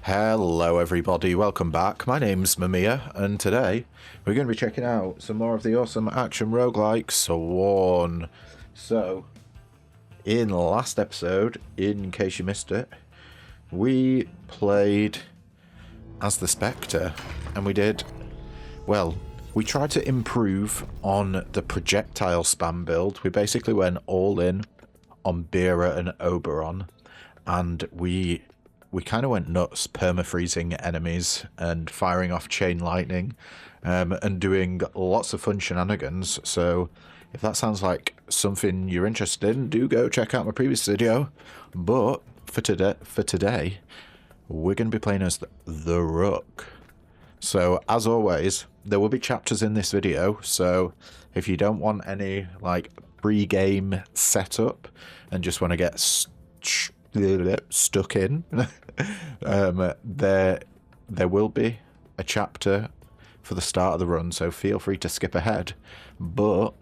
Hello everybody, welcome back. My name's Mamiya, and today we're going to be checking out some more of the awesome action roguelike Sworn. So, in the last episode, in case you missed it, we played as the Spectre, and we tried to improve on the projectile spam build. We basically went all in on Bera and Oberon, and we kind of went nuts, perma-freezing enemies and firing off chain lightning and doing lots of fun shenanigans. So if that sounds like something you're interested in, do go check out my previous video. But for today, we're going to be playing as the Rook. So as always, there will be chapters in this video, so if you don't want any like pre-game setup and just want to get stuck in, there will be a chapter for the start of the run, so feel free to skip ahead. But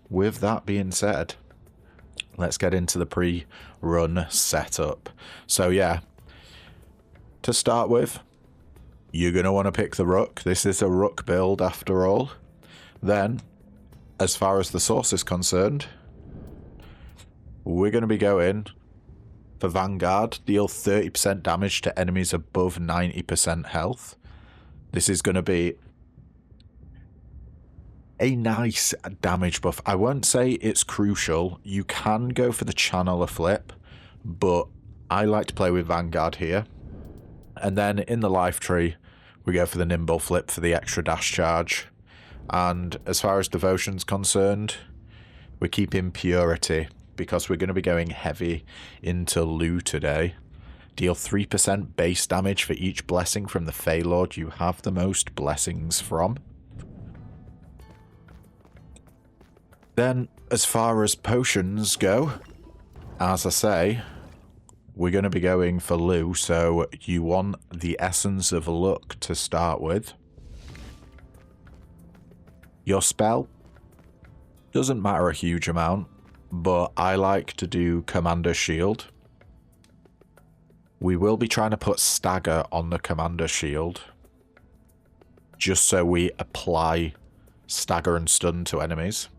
with that being said, let's get into the pre-run setup. So yeah, to start with, you're going to want to pick the Rook. This is a Rook build after all. Then, as far as the source is concerned, we're going to be going for Vanguard. Deal 30% damage to enemies above 90% health. This is going to be a nice damage buff. I won't say it's crucial. You can go for the Channeler flip, but I like to play with Vanguard here. And then in the life tree, we go for the Nimble flip for the extra dash charge. And as far as devotion's concerned, we're keeping Purity, because we're going to be going heavy into Lu today. Deal 3% base damage for each blessing from the Fey Lord you have the most blessings from. Then, as far as potions go, as I say, we're going to be going for Lu, so you want the Essence of Luck to start with. Your spell doesn't matter a huge amount, but I like to do Commander Shield. We will be trying to put Stagger on the Commander Shield, just so we apply Stagger and Stun to enemies.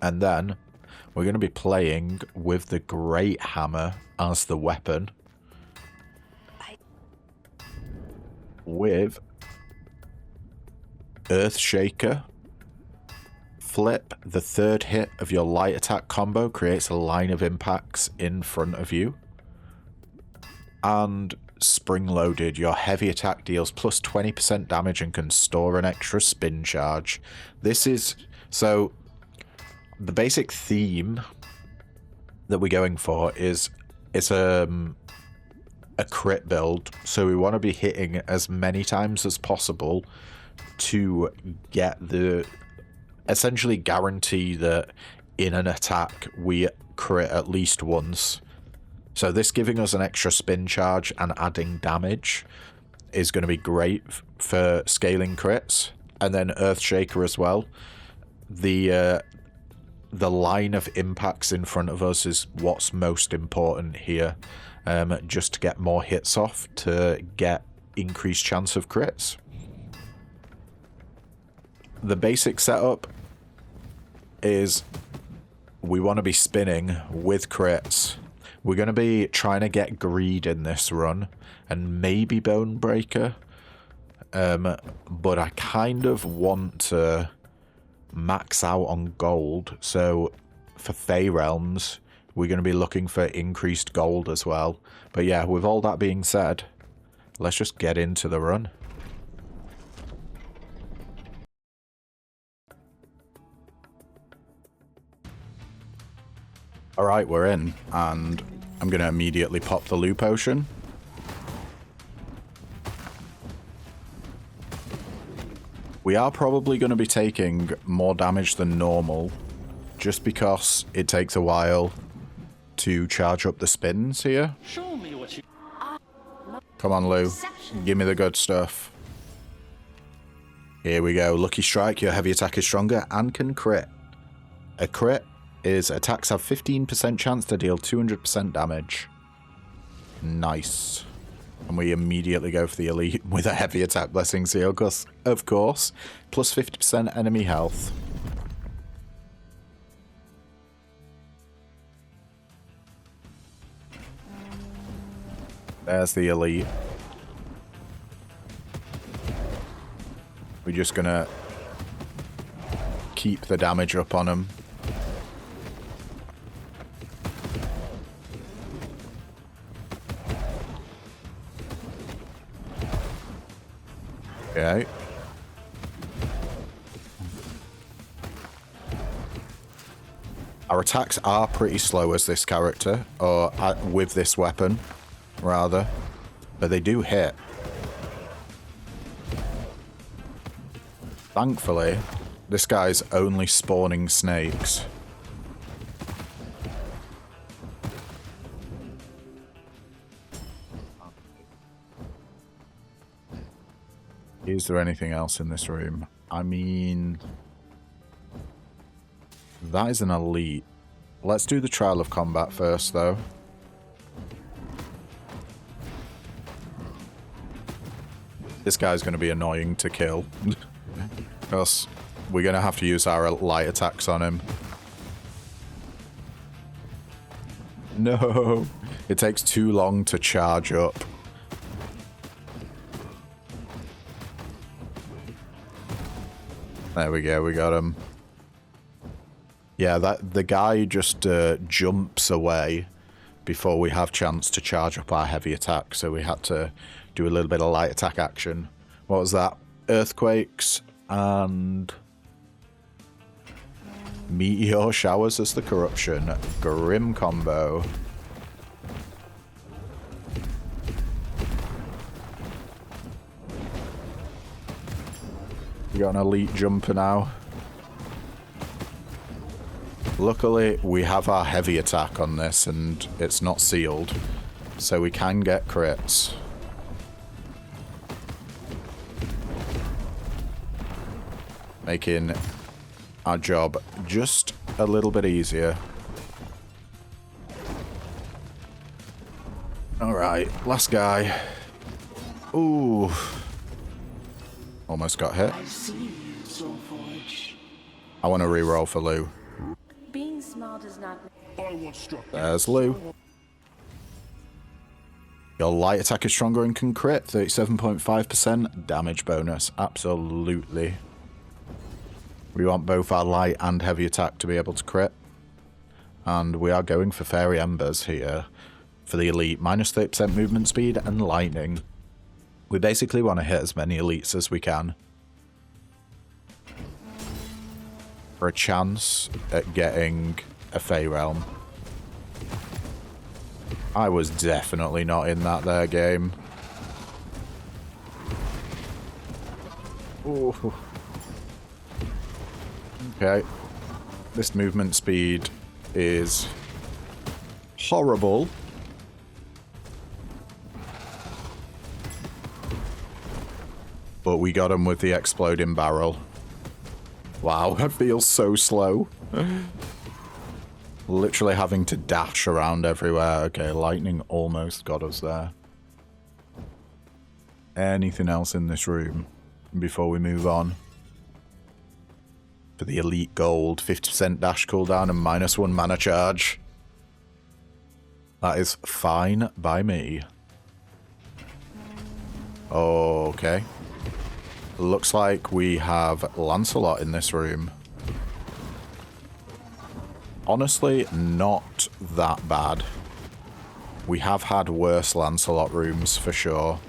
And then we're going to be playing with the Great Hammer as the weapon, with Earthshaker. Flip, the third hit of your light attack combo creates a line of impacts in front of you. And Spring Loaded, your heavy attack deals plus 20% damage and can store an extra spin charge. This is, so the basic theme that we're going for is it's a crit build, so we want to be hitting as many times as possible to get the essentially guarantee that in an attack we crit at least once. So this giving us an extra spin charge and adding damage is going to be great for scaling crits. And then Earthshaker as well. The line of impacts in front of us is what's most important here, just to get more hits off to get increased chance of crits. The basic setup is we want to be spinning with crits. We're going to be trying to get Greed in this run and maybe Bonebreaker, but I kind of want to max out on gold. So for Fey Realms, we're going to be looking for increased gold as well. But yeah, with all that being said, let's just get into the run. Alright, we're in, and I'm going to immediately pop the Lu potion. We are probably going to be taking more damage than normal, just because it takes a while to charge up the spins here. Show me what you... Come on, Lu. Give me the good stuff. Here we go. Lucky Strike. Your heavy attack is stronger and can crit. A crit is attacks have 15% chance to deal 200% damage. Nice. And we immediately go for the elite with a heavy attack blessing seal, because, of course, plus 50% enemy health. There's the elite. We're just gonna keep the damage up on him. Okay. Our attacks are pretty slow as this character, or with this weapon, rather. But they do hit. Thankfully, this guy's only spawning snakes. Is there anything else in this room? I mean, that is an elite. Let's do the trial of combat first, though. This guy's going to be annoying to kill. Because we're going to have to use our light attacks on him. No! It takes too long to charge up. There we go, we got him. Yeah, the guy just jumps away before we have chance to charge up our heavy attack, so we had to do a little bit of light attack action. What was that? Earthquakes and meteor showers as the corruption. Grim combo. We got an elite jumper now. Luckily, we have our heavy attack on this and it's not sealed, so we can get crits. Making our job just a little bit easier. Alright, last guy. Ooh. Almost got hit. I want to reroll for Lou. Being small does not. There's Lou. Your light attack is stronger and can crit. 37.5% damage bonus. Absolutely. We want both our light and heavy attack to be able to crit. And we are going for Fairy Embers here for the elite. Minus 30% movement speed and lightning. We basically want to hit as many elites as we can for a chance at getting a Fey Realm. I was definitely not in that there game. Ooh. Okay. This movement speed is horrible. But we got him with the exploding barrel. Wow, that feels so slow. Literally having to dash around everywhere. Okay, lightning almost got us there. Anything else in this room before we move on? For the elite gold, 50% dash cooldown and -1 mana charge. That is fine by me. Okay. Looks like we have Lancelot in this room. Honestly, not that bad. We have had worse Lancelot rooms for sure.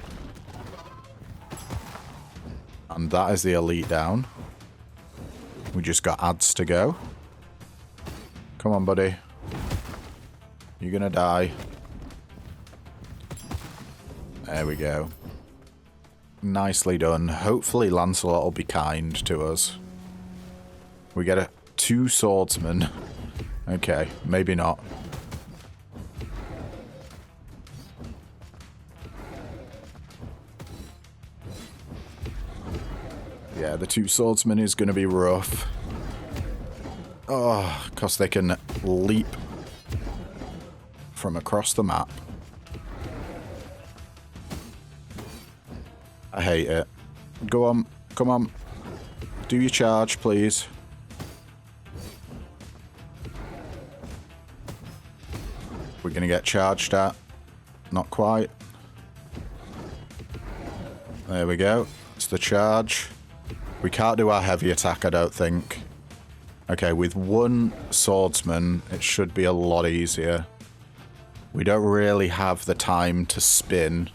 And that is the elite down. We just got ads to go. Come on, buddy. You're gonna die. There we go. Nicely done. Hopefully Lancelot will be kind to us. We get 2 swordsmen. Okay, maybe not. Yeah, the 2 swordsmen is going to be rough. Oh, because they can leap from across the map. I hate it. Go on. Come on. Do your charge, please. We're going to get charged at. Not quite. There we go. It's the charge. We can't do our heavy attack, I don't think. Okay, with one swordsman, it should be a lot easier. We don't really have the time to spin.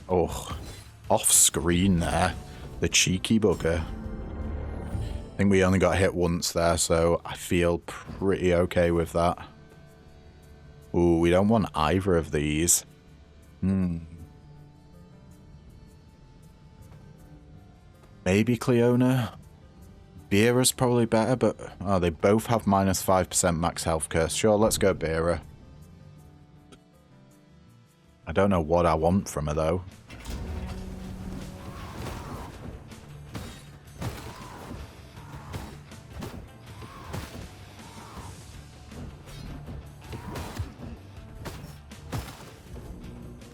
Oh, off screen there. The cheeky bugger. I think we only got hit once there, so I feel pretty okay with that. Ooh, we don't want either of these. Maybe Cleona. Beera's probably better, but... Oh, they both have minus 5% max health curse. Sure, let's go Beera. I don't know what I want from her, though.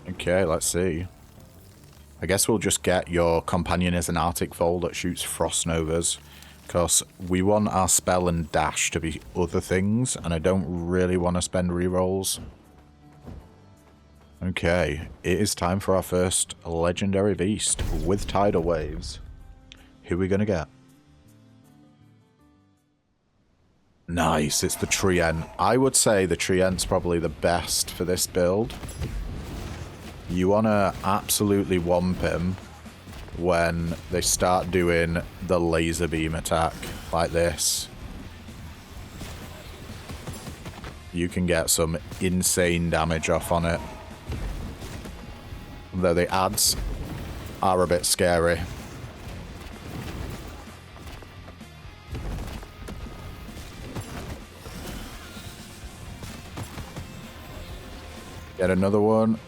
Okay, let's see. I guess we'll just get your companion as an Arctic Vole that shoots Frost Novas. Because we want our spell and dash to be other things, and I don't really want to spend rerolls. Okay, it is time for our first legendary beast with tidal waves. Who are we going to get? Nice, it's the Trient. I would say the Trient's probably the best for this build. You want to absolutely womp him when they start doing the laser beam attack like this. You can get some insane damage off on it. Though the ads are a bit scary. Get another one.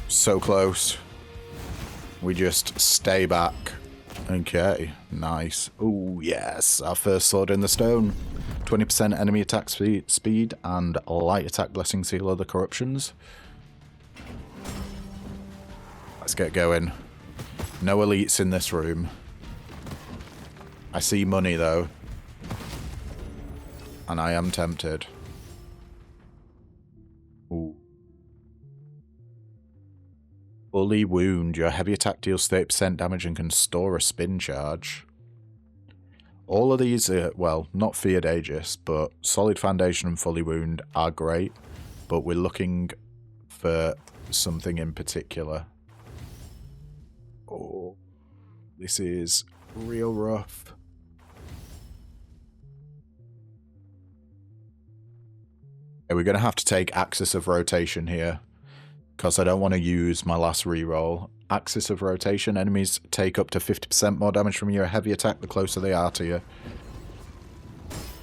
So close. We just stay back. Okay, nice. Oh yes, our first sword in the stone. 20% enemy attack speed and light attack blessing seal of the corruptions. Let's get going. No elites in this room. I see money though. And I am tempted. Ooh. Fully wound. Your heavy attack deals 30% damage and can store a spin charge. All of these are, well, not Feared Aegis, but Solid Foundation and Fully Wound are great. But we're looking for something in particular. Oh, this is real rough. Okay, we're going to have to take Axis of Rotation here. Because I don't want to use my last reroll. Axis of Rotation. Enemies take up to 50% more damage from your heavy attack the closer they are to you.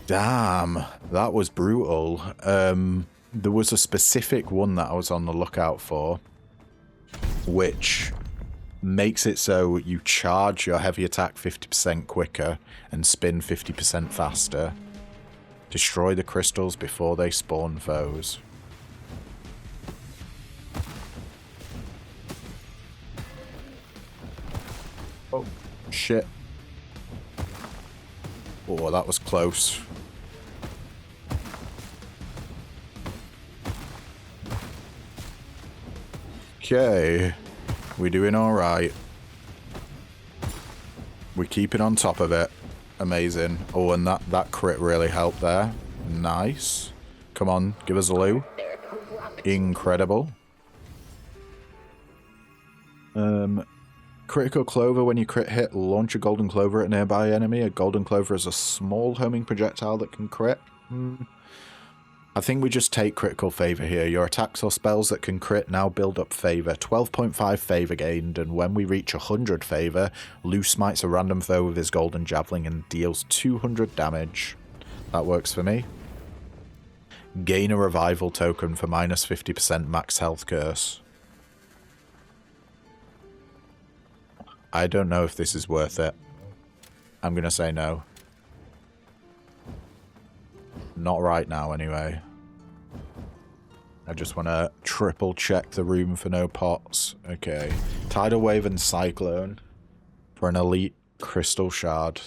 Damn, that was brutal. There was a specific one that I was on the lookout for, which makes it so you charge your heavy attack 50% quicker and spin 50% faster. Destroy the crystals before they spawn foes. Oh, shit. Oh, that was close. Okay. We're doing alright. We're keeping on top of it. Amazing. Oh, and that crit really helped there. Nice. Come on, give us a loo. Incredible. Critical Clover. When you crit hit, launch a Golden Clover at a nearby enemy. A Golden Clover is a small homing projectile that can crit. I think we just take Critical Favor here. Your attacks or spells that can crit now build up Favor. 12.5 Favor gained, and when we reach 100 Favor, Lou smites a random foe with his Golden Javelin and deals 200 damage. That works for me. Gain a Revival token for minus 50% max health curse. I don't know if this is worth it. I'm going to say no. Not right now, anyway. I just want to triple check the room for no pots. Okay. Tidal Wave and Cyclone for an elite crystal shard.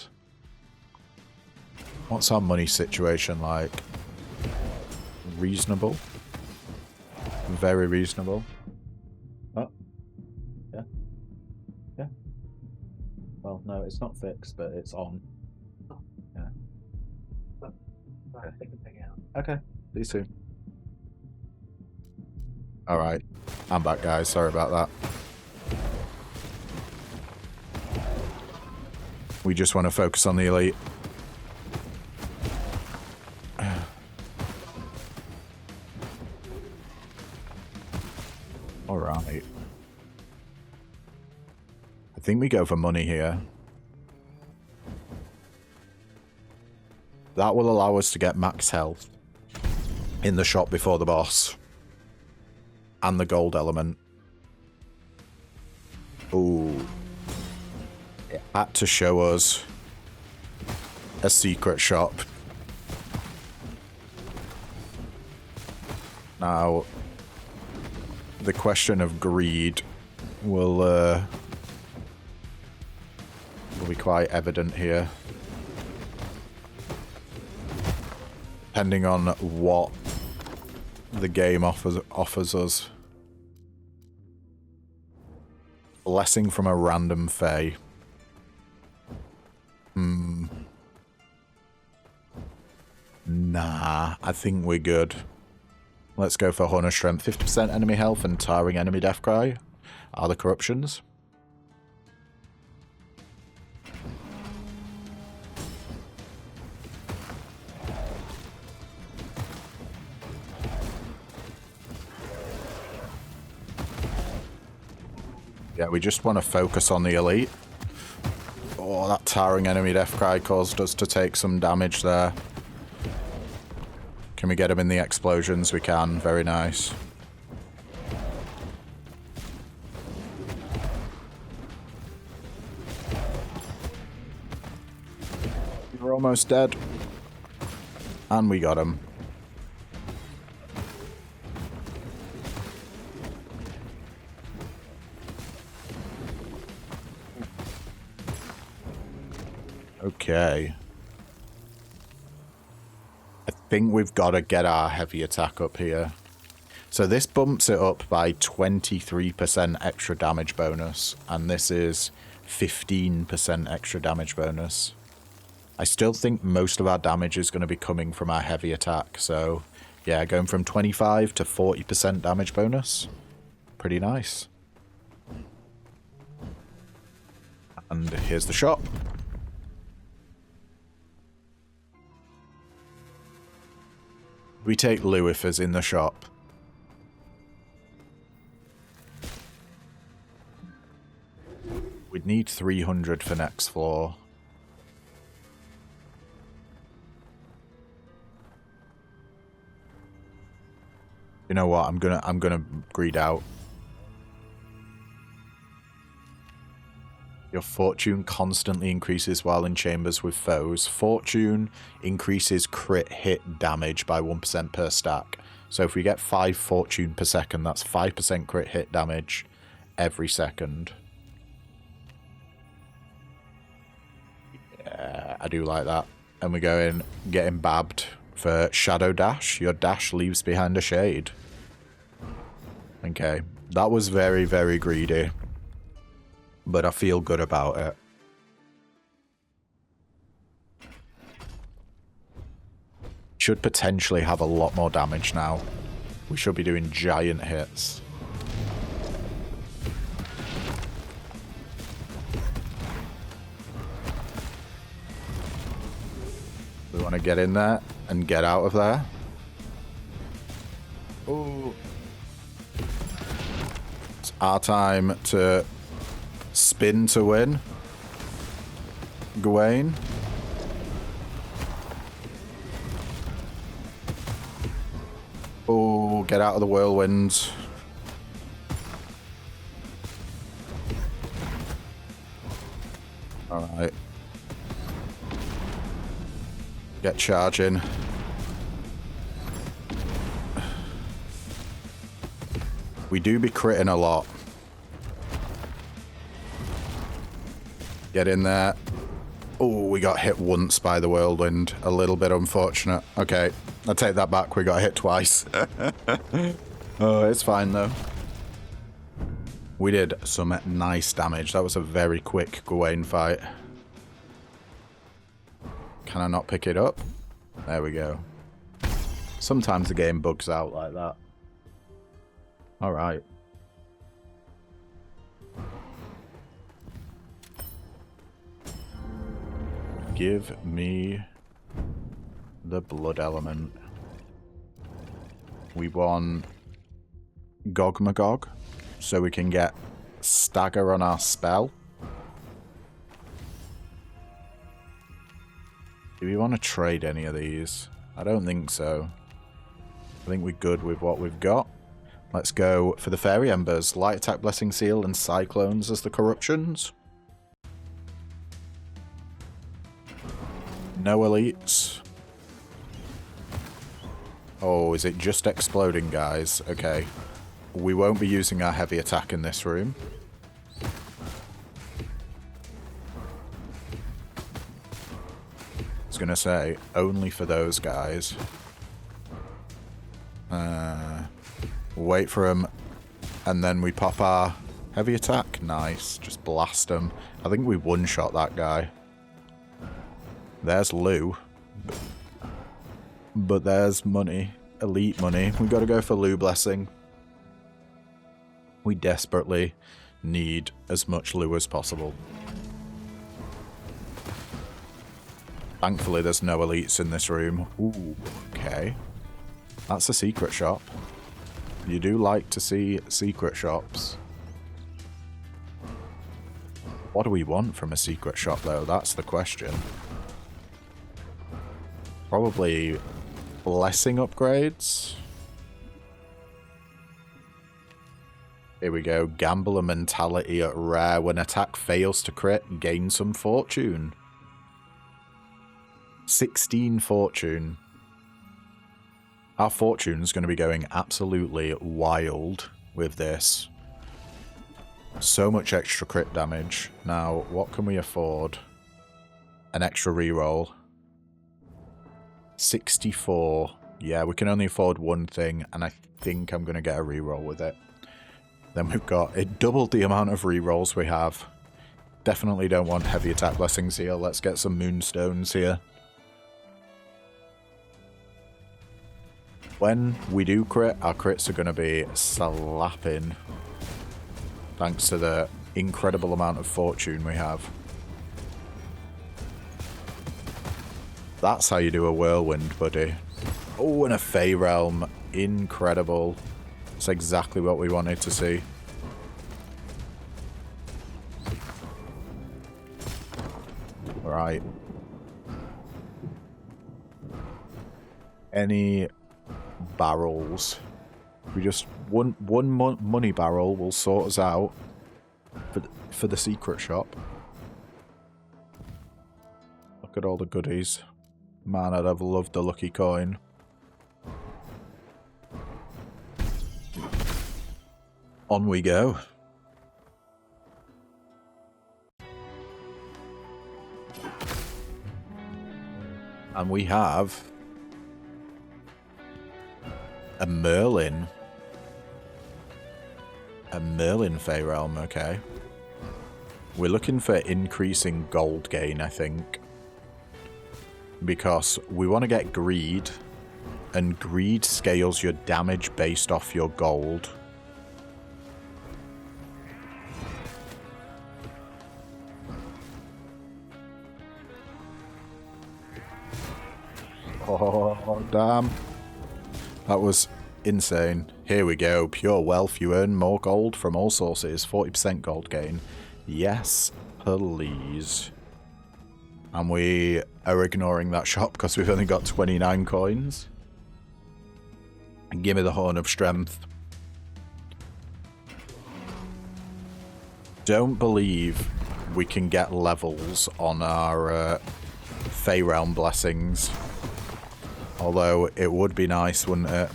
What's our money situation like? Reasonable. Very reasonable. Oh. Yeah. Yeah. Well, no, it's not fixed, but it's on. Yeah. Okay. See you soon. Alright. I'm back, guys. Sorry about that. We just want to focus on the elite. Alright. I think we go for money here. That will allow us to get max health in the shop before the boss. And the gold element. Ooh. It had to show us a secret shop. Now, the question of greed will be quite evident here. Depending on what the game offers us. Blessing from a random fae. Nah, I think we're good. Let's go for Horner Strength. 50% enemy health and Tiring Enemy Death Cry are the corruptions. Yeah, we just want to focus on the elite. Oh, that Tiring Enemy Death Cry caused us to take some damage there. Can we get him in the explosions? We can. Very nice. We're almost dead. And we got him. Okay. I think we've got to get our heavy attack up here. So this bumps it up by 23% extra damage bonus, and this is 15% extra damage bonus. I still think most of our damage is going to be coming from our heavy attack, so yeah, going from 25 to 40% damage bonus. Pretty nice. And here's the shop. We take Luifers in the shop. We'd need 300 for next floor. You know what? I'm gonna greed out. Your fortune constantly increases while in chambers with foes. Fortune increases crit hit damage by 1% per stack. So if we get 5 fortune per second, that's 5% crit hit damage every second. Yeah, I do like that. And we go in, getting babbed for Shadow Dash. Your dash leaves behind a shade. Okay, that was very, very greedy. But I feel good about it. Should potentially have a lot more damage now. We should be doing giant hits. We want to get in there and get out of there. Ooh. It's our time to spin to win. Gawain. Oh, get out of the whirlwind. Alright. Get charging. We do be critting a lot. Get in there. Oh, we got hit once by the whirlwind. A little bit unfortunate. Okay, I take that back. We got hit twice. Oh, it's fine though. We did some nice damage. That was a very quick Gawain fight. Can I not pick it up? There we go. Sometimes the game bugs out like that. Alright. Give me the blood element. We want Gog Magog, so we can get stagger on our spell. Do we want to trade any of these? I don't think so. I think we're good with what we've got. Let's go for the Fairy Embers, Light Attack, Blessing Seal, and Cyclones as the corruptions. No elites. Oh, is it just exploding, guys? Okay. We won't be using our heavy attack in this room. I was going to say, only for those guys. Wait for them, and then we pop our heavy attack. Nice. Just blast them. I think we one-shot that guy. There's Lou. But there's money. Elite money. We gotta go for Lou Blessing. We desperately need as much Lou as possible. Thankfully, there's no elites in this room. Ooh, okay. That's a secret shop. You do like to see secret shops. What do we want from a secret shop, though? That's the question. Probably blessing upgrades. Here we go. Gambler mentality at rare. When attack fails to crit, gain some fortune. 16 fortune. Our fortune's going to be going absolutely wild with this. So much extra crit damage. Now, what can we afford? An extra reroll. 64. Yeah, we can only afford one thing, and I think I'm going to get a reroll with it. Then we've got it doubled the amount of rerolls we have. Definitely don't want heavy attack blessings here. Let's get some moonstones here. When we do crit, our crits are going to be slapping. Thanks to the incredible amount of fortune we have. That's how you do a whirlwind, buddy. Oh, and a Fey Realm. Incredible. That's exactly what we wanted to see. Right. Any barrels? We just one money barrel will sort us out for the secret shop. Look at all the goodies. Man, I'd have loved the lucky coin. On we go. And we have a Merlin. A Merlin Fey Realm, okay. We're looking for increasing gold gain, I think. Because we want to get greed, and greed scales your damage based off your gold. Oh, damn. That was insane. Here we go. Pure wealth. You earn more gold from all sources. 40% gold gain. Yes, please. And we are ignoring that shop because we've only got 29 coins. And give me the Horn of Strength. Don't believe we can get levels on our Fey Realm blessings. Although it would be nice, wouldn't it?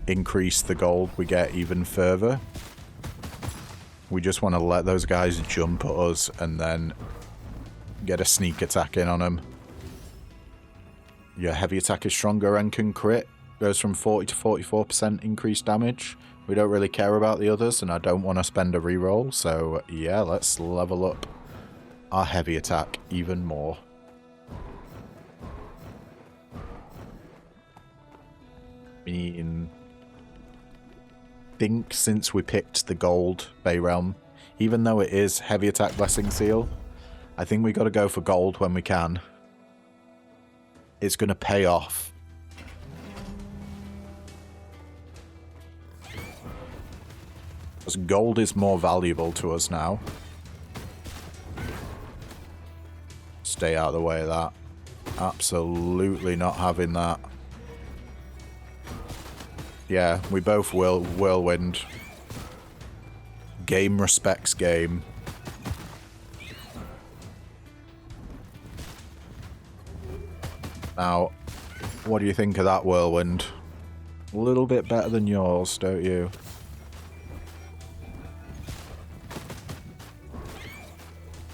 increase the gold we get even further. We just want to let those guys jump at us and then get a sneak attack in on them. Your heavy attack is stronger and can crit. Goes from 40 to 44% increased damage. We don't really care about the others, and I don't want to spend a reroll, so yeah, let's level up our heavy attack even more. I think since we picked the gold Bay Realm, even though it is heavy attack blessing seal, I think we got to go for gold when we can. It's going to pay off. Because gold is more valuable to us now. Stay out of the way of that. Absolutely not having that. Yeah, we both will whirlwind. Game respects game. Now, what do you think of that whirlwind? A little bit better than yours, don't you?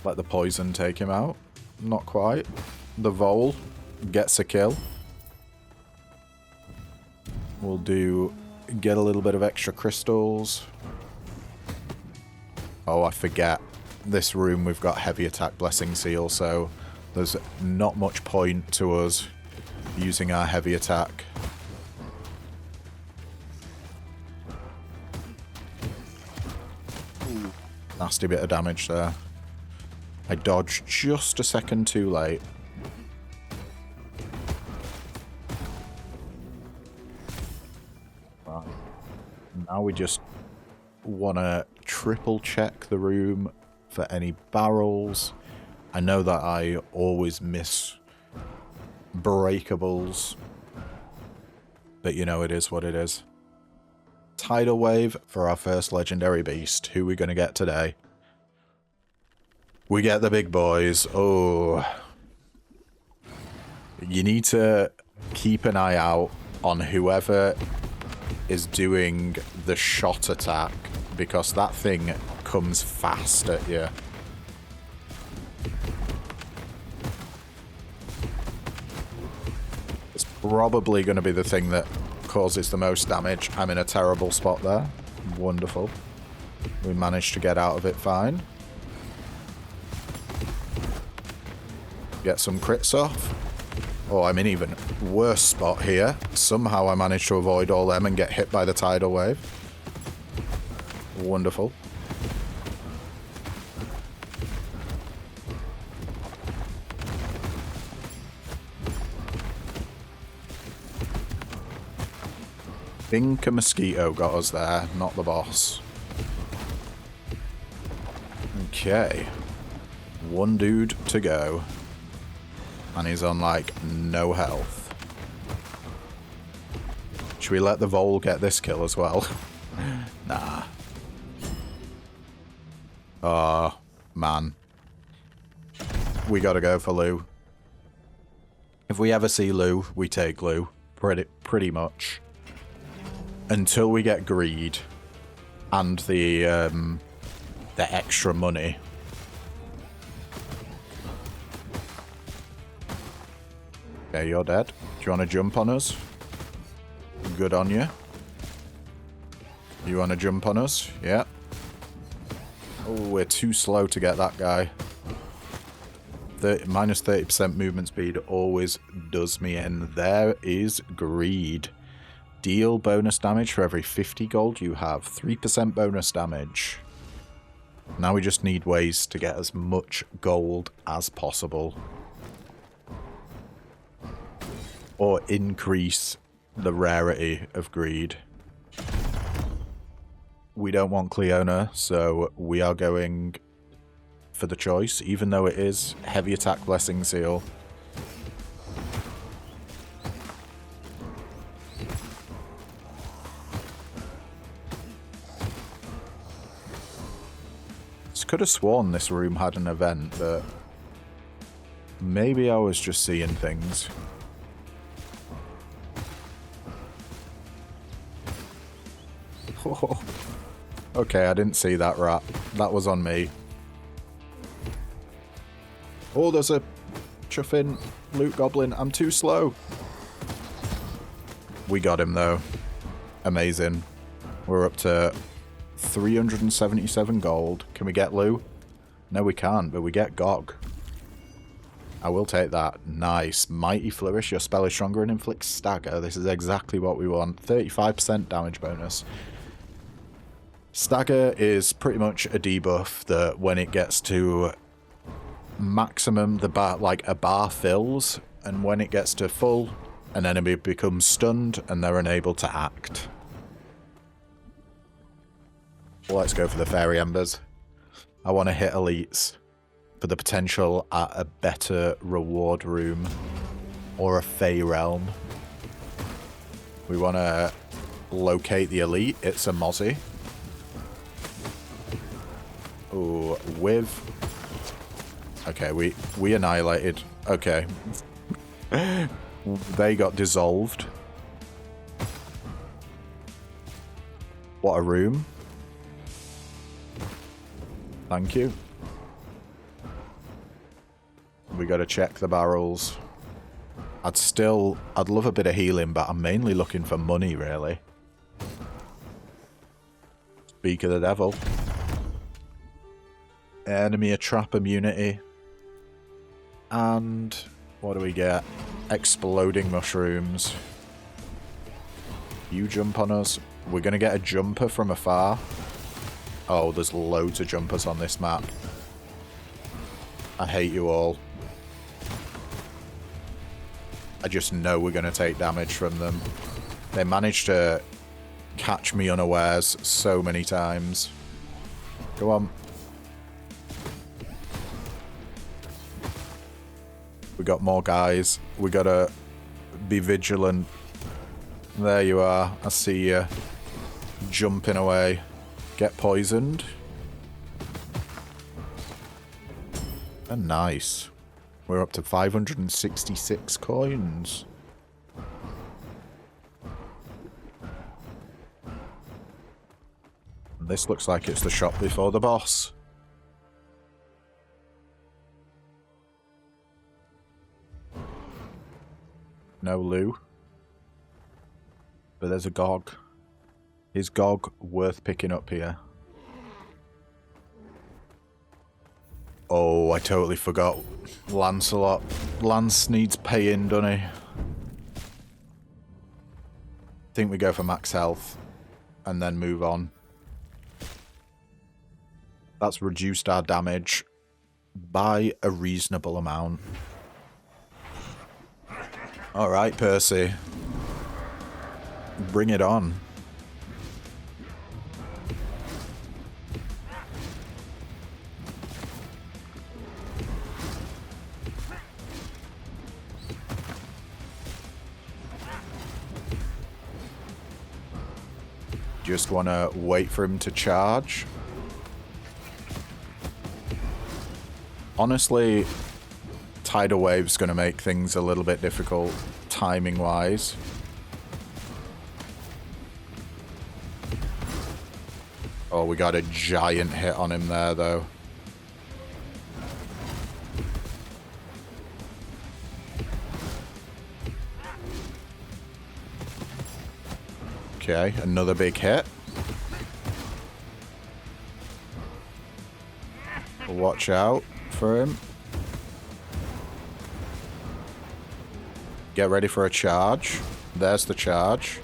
Let the poison take him out. Not quite. The Vole gets a kill. We'll get a little bit of extra crystals. Oh, I forget. This room we've got heavy attack blessing seal, so there's not much point to us using our heavy attack. Nasty bit of damage there. I dodged just a second too late. Right. Now we just want to triple check the room for any barrels. I know that I always miss breakables, but you know, it is what it is. Tidal Wave for our first legendary beast. Who are we going to get today? We get the big boys. Oh. You need to keep an eye out on whoever is doing the shot attack, because that thing comes fast at you. It's probably going to be the thing that causes the most damage. I'm in a terrible spot there. Wonderful. We managed to get out of it fine. Get some crits off. Oh, I'm in even worse spot here. Somehow I managed to avoid all them and get hit by the tidal wave. Wonderful. Think a mosquito got us there, not the boss. Okay. One dude to go. And he's on, like, no health. Should we let the Vole get this kill as well? Nah. Oh, man. We gotta go for Lou. If we ever see Lou, we take Lou. Pretty much. Until we get greed. And the extra money. Okay, you're dead. Do you want to jump on us? Good on you. You want to jump on us? Yeah. Oh, we're too slow to get that guy. Minus 30% movement speed always does me in. There is greed. Deal bonus damage for every 50 gold you have. 3% bonus damage. Now we just need ways to get as much gold as possible. Or increase the rarity of greed. We don't want Cleona, so we are going for the choice, even though it is heavy attack blessing seal. Could have sworn this room had an event, but maybe I was just seeing things. Oh. Okay, I didn't see that rat. That was on me. Oh, there's a chuffing loot goblin. I'm too slow. We got him, though. Amazing. We're up to 377 gold. Can we get Lou? No, we can't, but we get Gog. I will take that. Nice. Mighty Flourish. Your spell is stronger and inflicts stagger. This is exactly what we want. 35% damage bonus. Stagger is pretty much a debuff that when it gets to maximum, the bar, like a bar fills, and when it gets to full, an enemy becomes stunned and they're unable to act. Let's go for the Fairy Embers. I want to hit elites for the potential at a better reward room or a Fey realm. We want to locate the elite. It's a Mozzie. Ooh, with... Okay, we annihilated. Okay. They got dissolved. What a room. Thank you. We gotta check the barrels. I'd love a bit of healing, but I'm mainly looking for money, really. Speak of the devil. Enemy trap immunity. And what do we get? Exploding mushrooms. You jump on us. We're gonna get a jumper from afar. Oh, there's loads of jumpers on this map. I hate you all. I just know we're gonna take damage from them. They managed to catch me unawares so many times. Go on. We got more guys. We gotta be vigilant. There you are. I see you. Jumping away. Get poisoned. And nice. We're up to 566 coins. This looks like it's the shop before the boss. No Lou. But there's a Gog. Is Gog worth picking up here? Oh, I totally forgot Lancelot. Lance needs paying, doesn't he? I think we go for max health and then move on. That's reduced our damage by a reasonable amount. Alright, Percy. Bring it on. Just want to wait for him to charge. Honestly, tidal wave's going to make things a little bit difficult, timing-wise. Oh, we got a giant hit on him there, though. Okay, another big hit. Watch out for him. Get ready for a charge. There's the charge.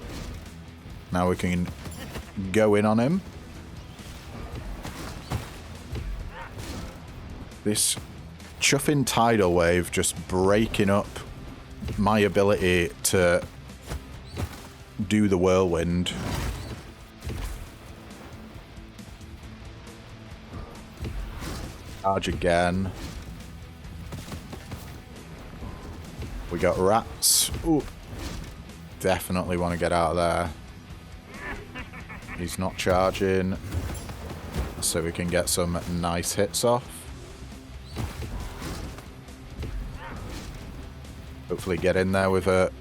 Now we can go in on him. This chuffing tidal wave just breaking up my ability to do the whirlwind. Charge again. We got rats. Ooh. Definitely want to get out of there. He's not charging. So we can get some nice hits off. Hopefully get in there with a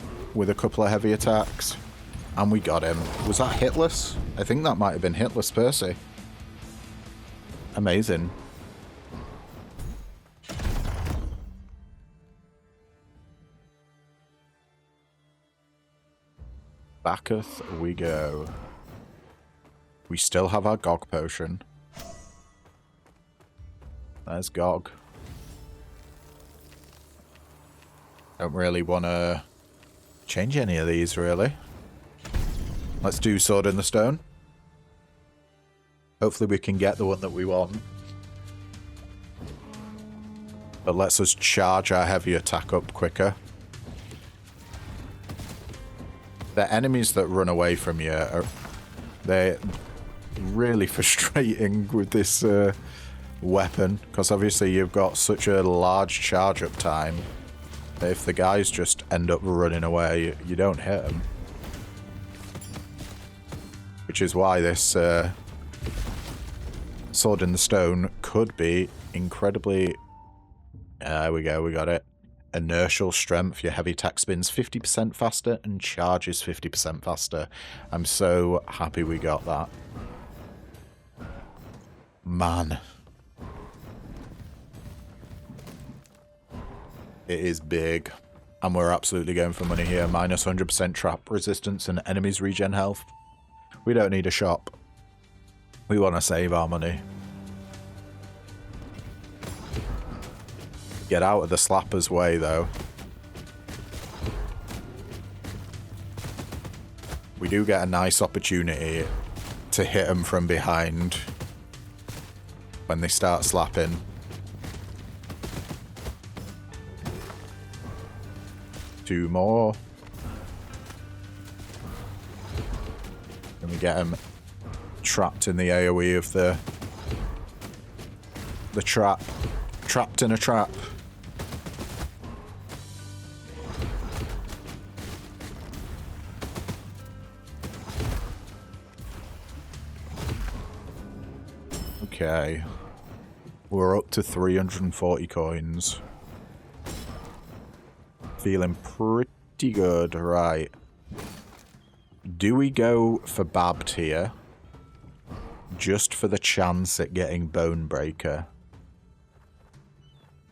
couple of heavy attacks. And we got him. Was that hitless? I think that might have been hitless Percy. Amazing. Backeth we go. We still have our Gog potion. There's Gog. Don't really want to change any of these, really. Let's do Sword in the Stone. Hopefully we can get the one that we want. But lets us charge our heavy attack up quicker. The enemies that run away from you they're really frustrating with this weapon, because obviously you've got such a large charge up time that if the guys just end up running away, you don't hit them. Which is why this Sword in the Stone could be incredibly... There we go, we got it. Inertial strength, your heavy attack spins 50% faster and charges 50% faster. I'm so happy we got that. Man. It is big. And we're absolutely going for money here. Minus 100% trap resistance and enemies regen health. We don't need a shop. We want to save our money. Get out of the slapper's way, though. We do get a nice opportunity to hit them from behind when they start slapping. Two more. And we get them trapped in the AoE of the trap. Trapped in a trap. Okay. We're up to 340 coins. Feeling pretty good, right. Do we go for Babbed here? Just for the chance at getting Bone Breaker?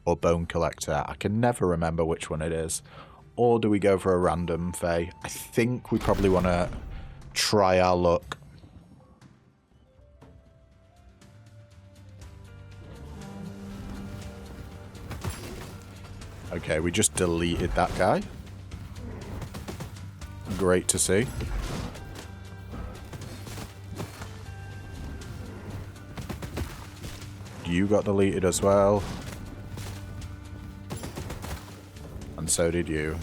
Or Bone Collector? I can never remember which one it is. Or do we go for a random Fae? I think we probably want to try our luck. Okay, we just deleted that guy. Great to see. You got deleted as well. And so did you.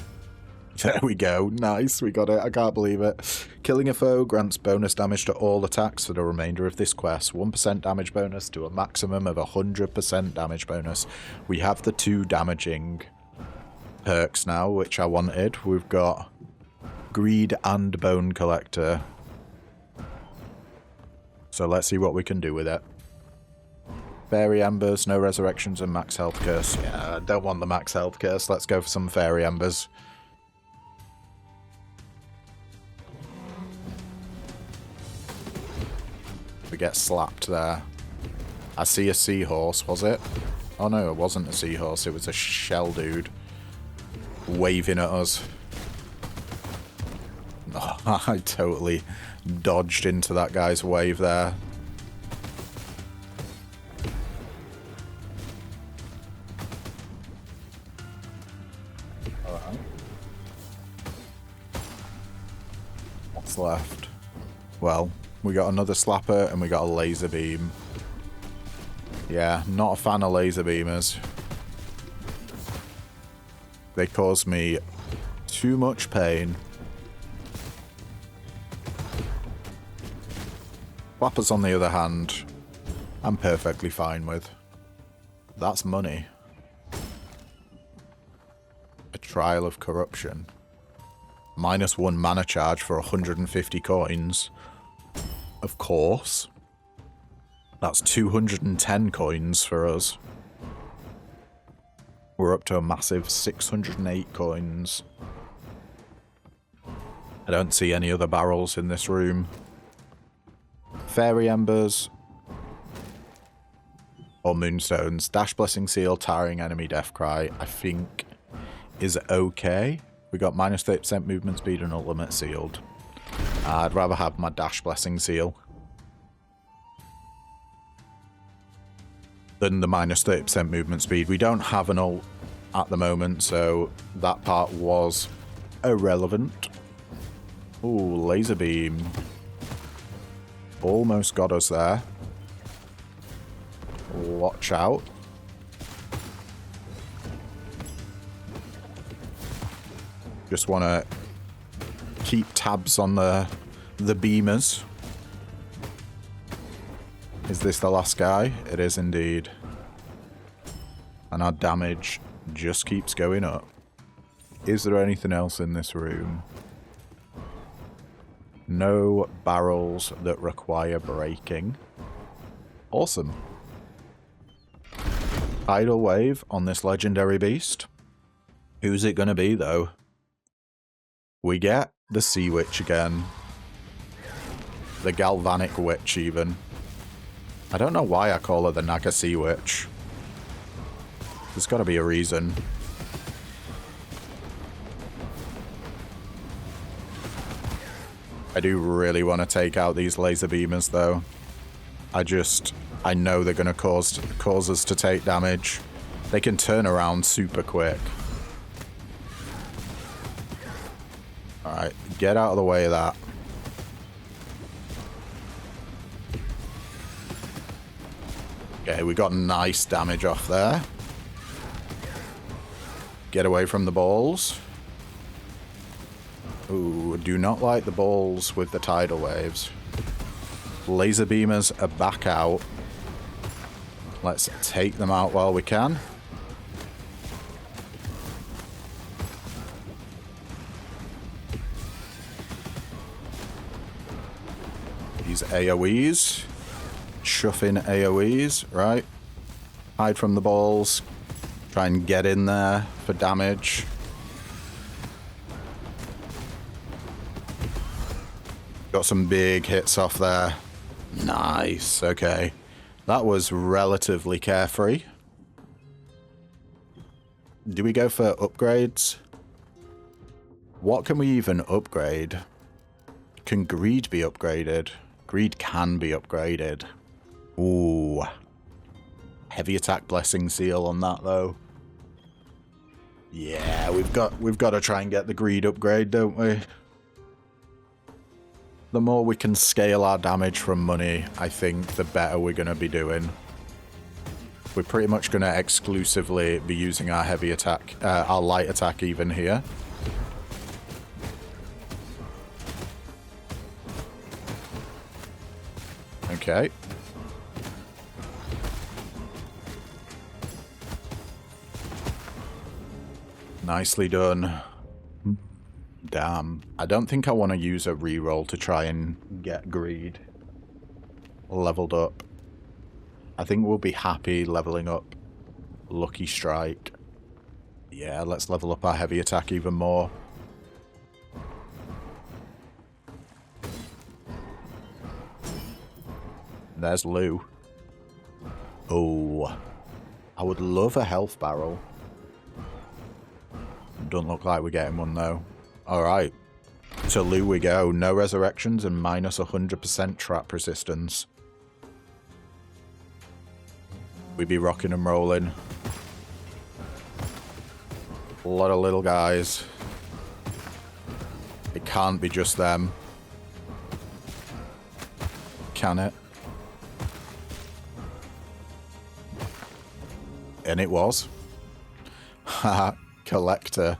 There we go. Nice, we got it. I can't believe it. Killing a foe grants bonus damage to all attacks for the remainder of this quest. 1% damage bonus to a maximum of 100% damage bonus. We have the 2 damaging perks now, which I wanted. We've got Greed and Bone Collector. So let's see what we can do with it. Fairy Embers, no resurrections, and max health curse. Yeah, I don't want the max health curse. Let's go for some Fairy Embers. We get slapped there. I see a seahorse, was it? Oh no, it wasn't a seahorse. It was a shell dude waving at us. Oh, I totally dodged into that guy's wave there. Alright. What's left? Well, we got another slapper and we got a laser beam. Yeah, not a fan of laser beamers. They cause me too much pain. Flappers, on the other hand, I'm perfectly fine with. That's money. A Trial of Corruption. -1 mana charge for 150 coins. Of course. That's 210 coins for us. We're up to a massive 608 coins. I don't see any other barrels in this room. Fairy Embers. Or Moonstones. Dash Blessing Seal, Tiring Enemy Death Cry, I think is okay. We got minus 30% movement speed and ultimate sealed. I'd rather have my Dash Blessing Seal than the minus 30% movement speed. We don't have an ult at the moment, so that part was irrelevant. Ooh, Laser Beam. Almost got us there. Watch out. Just want to keep tabs on the beamers. Is this the last guy? It is indeed. And our damage just keeps going up. Is there anything else in this room? No barrels that require breaking. Awesome. Tidal Wave on this legendary beast. Who's it going to be, though? We get the Sea Witch again. The Galvanic Witch, even. I don't know why I call her the Naga Sea Witch. There's got to be a reason. I do really want to take out these laser beamers, though. I know they're going to cause us to take damage. They can turn around super quick. Alright, get out of the way of that. Okay, we got nice damage off there. Get away from the balls. Ooh, do not like the balls with the tidal waves. Laser beamers are back out. Let's take them out while we can. These AoEs. Chuff in AoEs, right? Hide from the balls. Try and get in there for damage. Got some big hits off there. Nice, okay. That was relatively carefree. Do we go for upgrades? What can we even upgrade? Can Greed be upgraded? Greed can be upgraded. Ooh. Heavy attack blessing seal on that, though. Yeah, we've got to try and get the Greed upgrade, don't we? The more we can scale our damage from money, I think the better we're going to be doing. We're pretty much going to exclusively be using our heavy attack, our light attack even here. Okay. Nicely done. Damn. I don't think I want to use a reroll to try and get Greed leveled up. I think we'll be happy leveling up Lucky Strike. Yeah, let's level up our heavy attack even more. There's Lou. Oh. I would love a health barrel. Doesn't look like we're getting one, though. Alright. To Lou we go. No resurrections and minus 100% trap resistance. We be rocking and rolling. A lot of little guys. It can't be just them. Can it? And it was. Haha. Collector.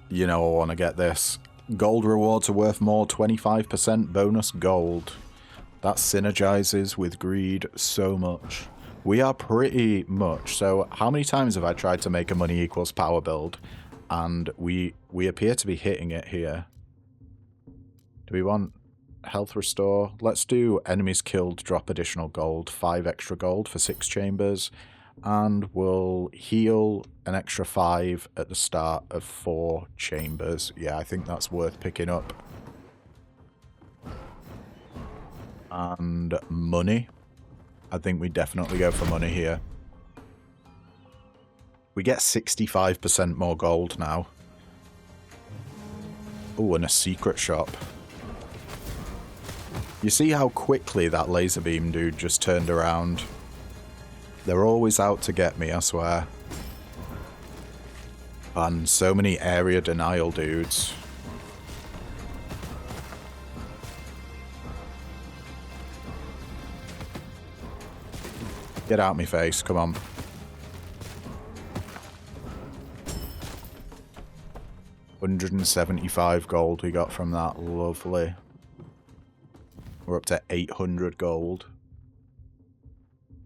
You know I want to get this. Gold rewards are worth more. 25% bonus gold. That synergizes with Greed so much. We are pretty much. So how many times have I tried to make a money equals power build? And we appear to be hitting it here. Do we want health restore? Let's do enemies killed, drop additional gold. 5 extra gold for 6 chambers. And we'll heal an extra 5 at the start of 4 chambers. Yeah, I think that's worth picking up. And money. I think we definitely go for money here. We get 65% more gold now. Oh, and a secret shop. You see how quickly that laser beam dude just turned around? They're always out to get me, I swear. And so many area denial dudes. Get out me face, come on. $175 gold we got from that, lovely. We're up to 800 gold.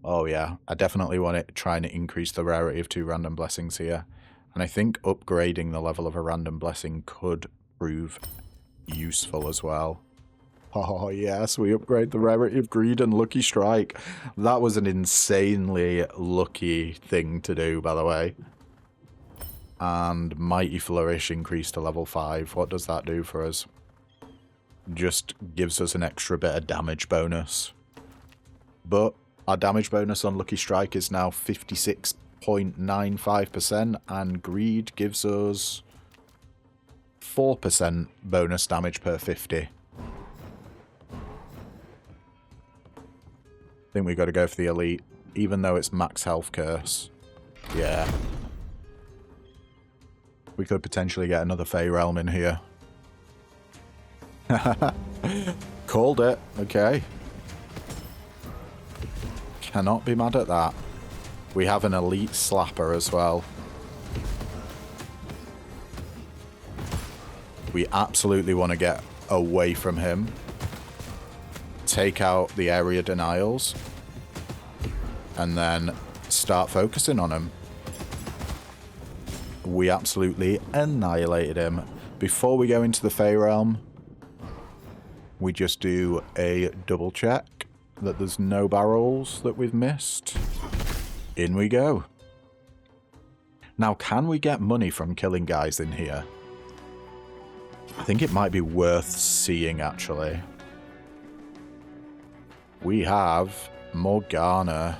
Oh yeah, I definitely want it trying to increase the rarity of 2 random blessings here. And I think upgrading the level of a random blessing could prove useful as well. Oh yes, we upgrade the rarity of greed and lucky strike. That was an insanely lucky thing to do, by the way. And mighty flourish increased to level 5. What does that do for us? Just gives us an extra bit of damage bonus. But our damage bonus on lucky strike is now 56.95%, and greed gives us 4% bonus damage per 50. I think we got to go for the elite, even though it's max health curse. Yeah. We could potentially get another Fey Realm in here. Called it. Okay. Cannot be mad at that. We have an elite slapper as well. We absolutely want to get away from him. Take out the area denials. And then start focusing on him. We absolutely annihilated him. Before we go into the Fey Realm, we just do a double check that there's no barrels that we've missed. In we go. Now, can we get money from killing guys in here? I think it might be worth seeing, actually. We have Morgana.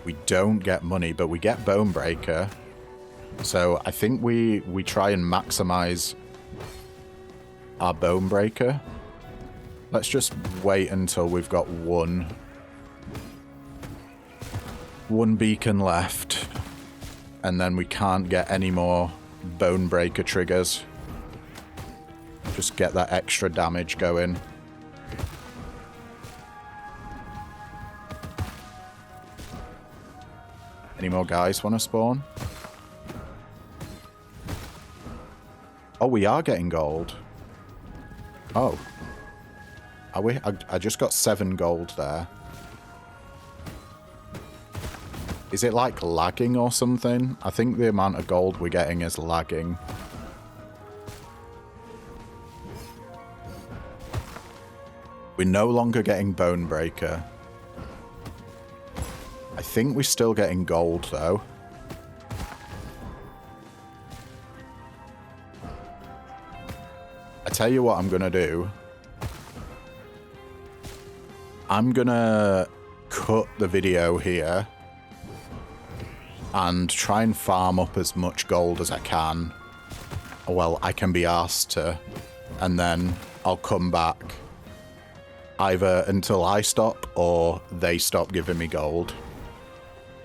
We don't get money, but we get Bonebreaker. So I think we try and maximize our Bonebreaker. Let's just wait until we've got one beacon left. And then we can't get any more Bonebreaker triggers. Just get that extra damage going. Any more guys want to spawn? Oh, we are getting gold. Oh. Are we? I just got 7 gold there. Is it like lagging or something? I think the amount of gold we're getting is lagging. We're no longer getting Bonebreaker. I think we're still getting gold, though. I tell you what I'm going to do. I'm going to cut the video here and try and farm up as much gold as I can. Well, I can be asked to. And then I'll come back either until I stop or they stop giving me gold.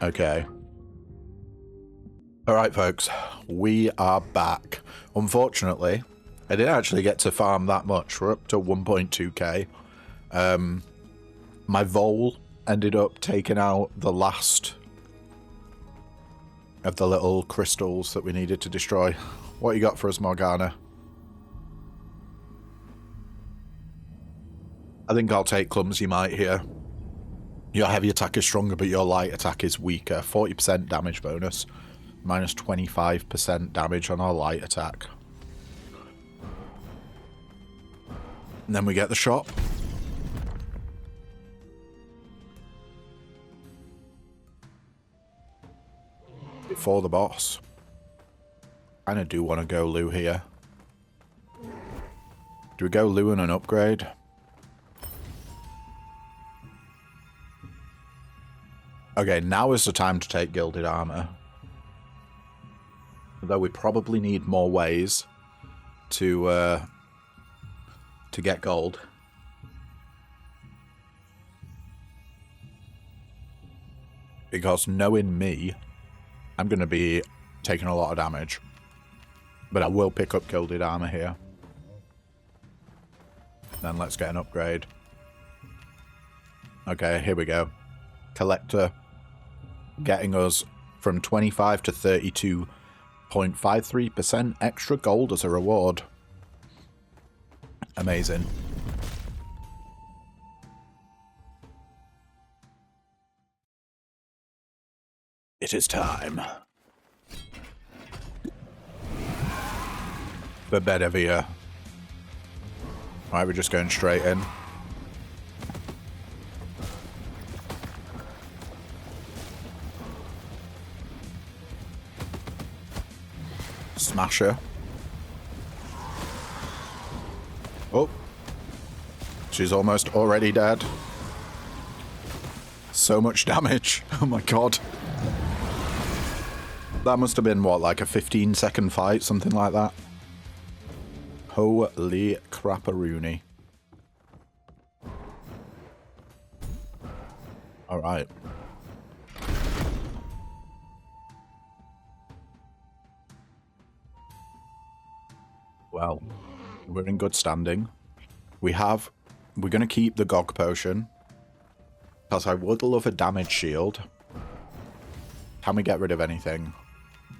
Okay. Alright, folks. We are back. Unfortunately, I didn't actually get to farm that much. We're up to 1.2k. My Vole ended up taking out the last of the little crystals that we needed to destroy. What you got for us, Morgana? I think I'll take Clumsy Might here. Your heavy attack is stronger, but your light attack is weaker. 40% damage bonus. Minus 25% damage on our light attack. And then we get the shop. Before the boss. I do want to go Lou here. Do we go Luan and upgrade? Okay, now is the time to take gilded armor. Though we probably need more ways to get gold. Because knowing me, I'm going to be taking a lot of damage. But I will pick up gilded armor here. Then let's get an upgrade. Okay, here we go. Collector getting us from 25 to 32.53% extra gold as a reward. Amazing. It is time for Bedivere. Alright, we're just going straight in. Smasher. Oh. She's almost already dead. So much damage. Oh my god. That must have been, what, like a 15-second fight? Something like that. Holy crapperoony. Alright. Well, we're in good standing. We're going to keep the Gog Potion. Because I would love a damage shield. Can we get rid of anything?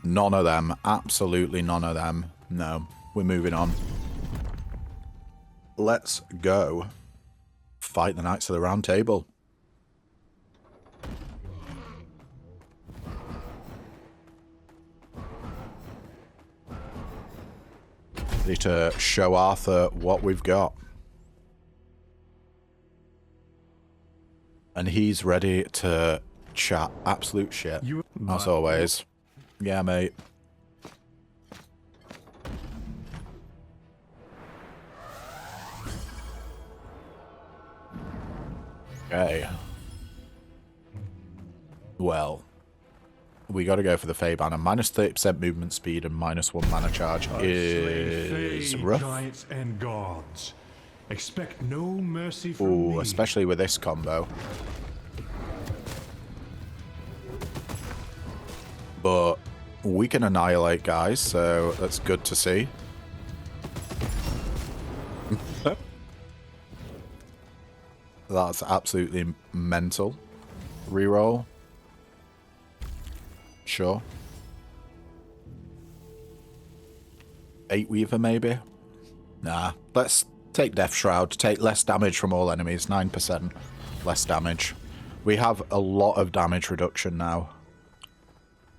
None of them. Absolutely none of them. No. We're moving on. Let's go fight the Knights of the Round Table. Ready to show Arthur what we've got. And he's ready to chat absolute shit. As always. Yeah, mate. Okay. Well, we got to go for the Fey banner. Minus 30% movement speed and minus 1 mana charge is rough. Giants and gods. Expect no mercy from me. Especially with this combo. But we can annihilate guys, so that's good to see. That's absolutely mental. Reroll. Sure. 8 Weaver, maybe? Nah. Let's take Death Shroud. Take less damage from all enemies. 9% less damage. We have a lot of damage reduction now.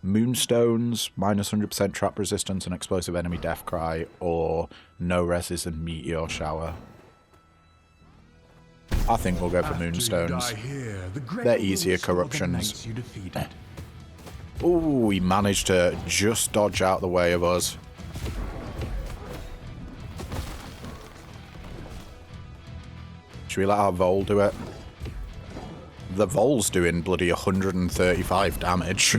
Moonstones, minus 100% trap resistance and explosive enemy death cry, or no reses and meteor shower. I think we'll go for Moonstones. They're easier corruptions. Ooh, he managed to just dodge out the way of us. Should we let our Vol do it? The Vol's doing bloody 135 damage.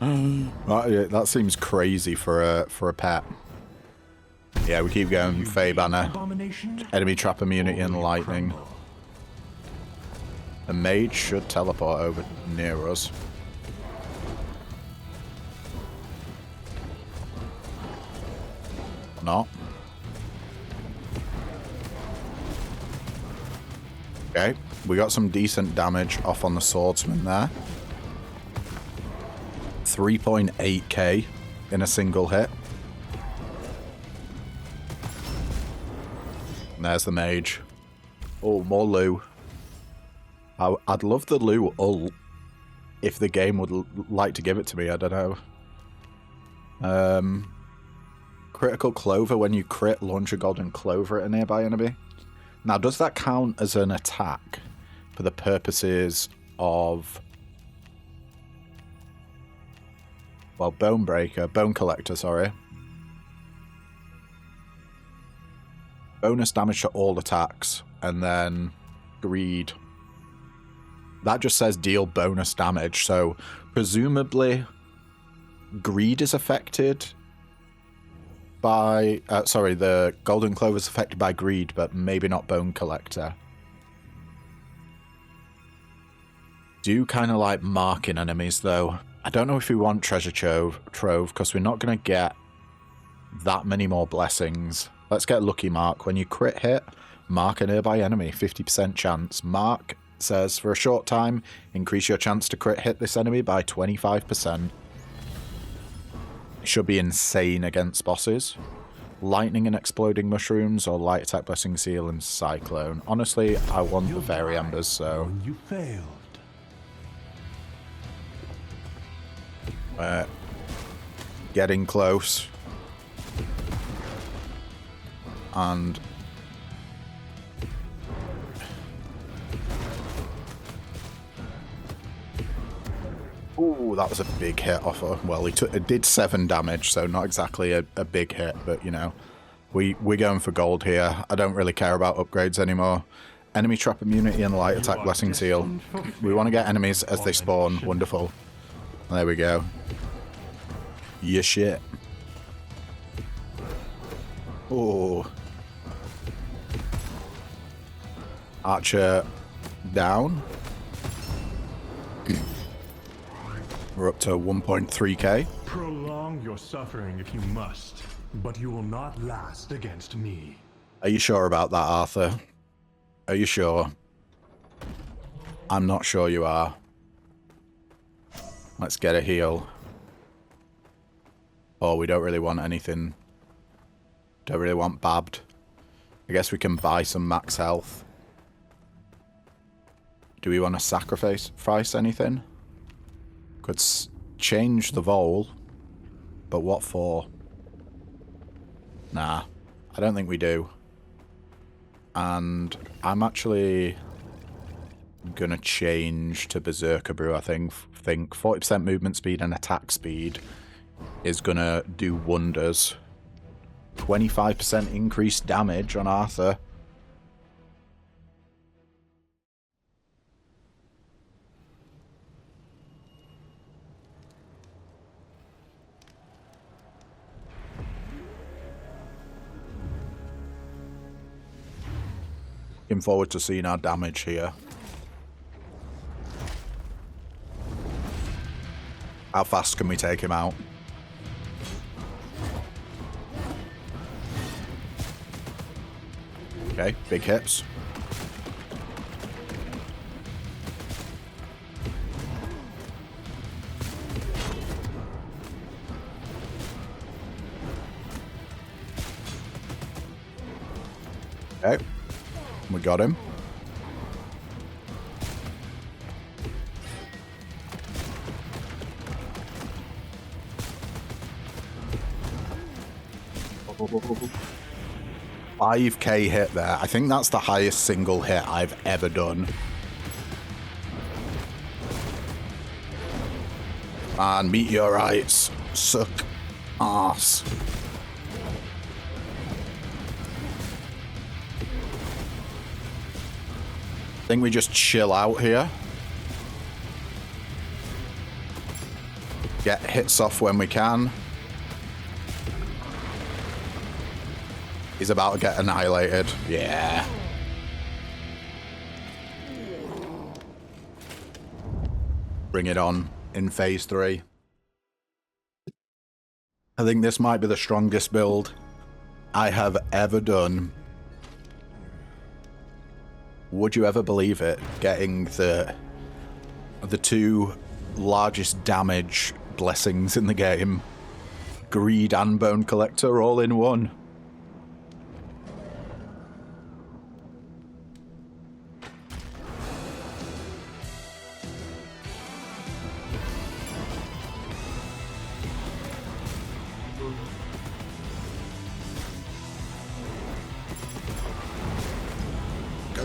That seems crazy for a pet. Yeah, we keep going. Fey banner. Enemy trap immunity and lightning. A mage should teleport over near us. Not. Okay, we got some decent damage off on the swordsman there. 3.8k in a single hit. And there's the mage. Oh, more Lu. I'd love the Lu ult if the game would like to give it to me. I don't know. Critical Clover. When you crit, launch a golden clover at a nearby enemy. Now, does that count as an attack for the purposes of... well, Bone Collector, sorry. Bonus damage to all attacks. And then greed. That just says deal bonus damage. So presumably greed is affected by... sorry, the Golden Clover is affected by greed, but maybe not Bone Collector. Do kind of like marking enemies, though. I don't know if we want Treasure Trove, because we're not going to get that many more blessings. Let's get Lucky Mark. When you crit hit, mark a nearby enemy. 50% chance. Mark says, for a short time, increase your chance to crit hit this enemy by 25%. It should be insane against bosses. Lightning and Exploding Mushrooms, or Light Attack, Blessing Seal, and Cyclone. Honestly, I want the Fairy Embers, so... You failed. Getting close. And... Ooh, that was a big hit off of... Well, it did 7 damage, so not exactly a big hit, but, you know. We're going for gold here. I don't really care about upgrades anymore. Enemy Trap Immunity and Light Attack Blessing Seal. We want to get enemies as they spawn. Wonderful. There we go. Yeah, shit. Oh. Archer down. We're up to 1.3k. Prolong your suffering if you must, but you will not last against me. Are you sure about that, Arthur? Are you sure? I'm not sure you are. Let's get a heal. Oh, we don't really want anything. Don't really want babbed. I guess we can buy some max health. Do we want to sacrifice anything? Could change the Vol, but what for? Nah, I don't think we do. And I'm actually gonna change to Berserker Brew, I think 40% movement speed and attack speed is gonna do wonders. 25% increased damage on Arthur. Looking forward to seeing our damage here. How fast can we take him out? Okay, big hits. Okay, we got him. Oh. 5k hit there. I think that's the highest single hit I've ever done. And meteorites suck ass. I think we just chill out here. Get hits off when we can. He's about to get annihilated. Yeah. Bring it on in phase 3. I think this might be the strongest build I have ever done. Would you ever believe it? Getting the 2 largest damage blessings in the game. Greed and Bone Collector all in one.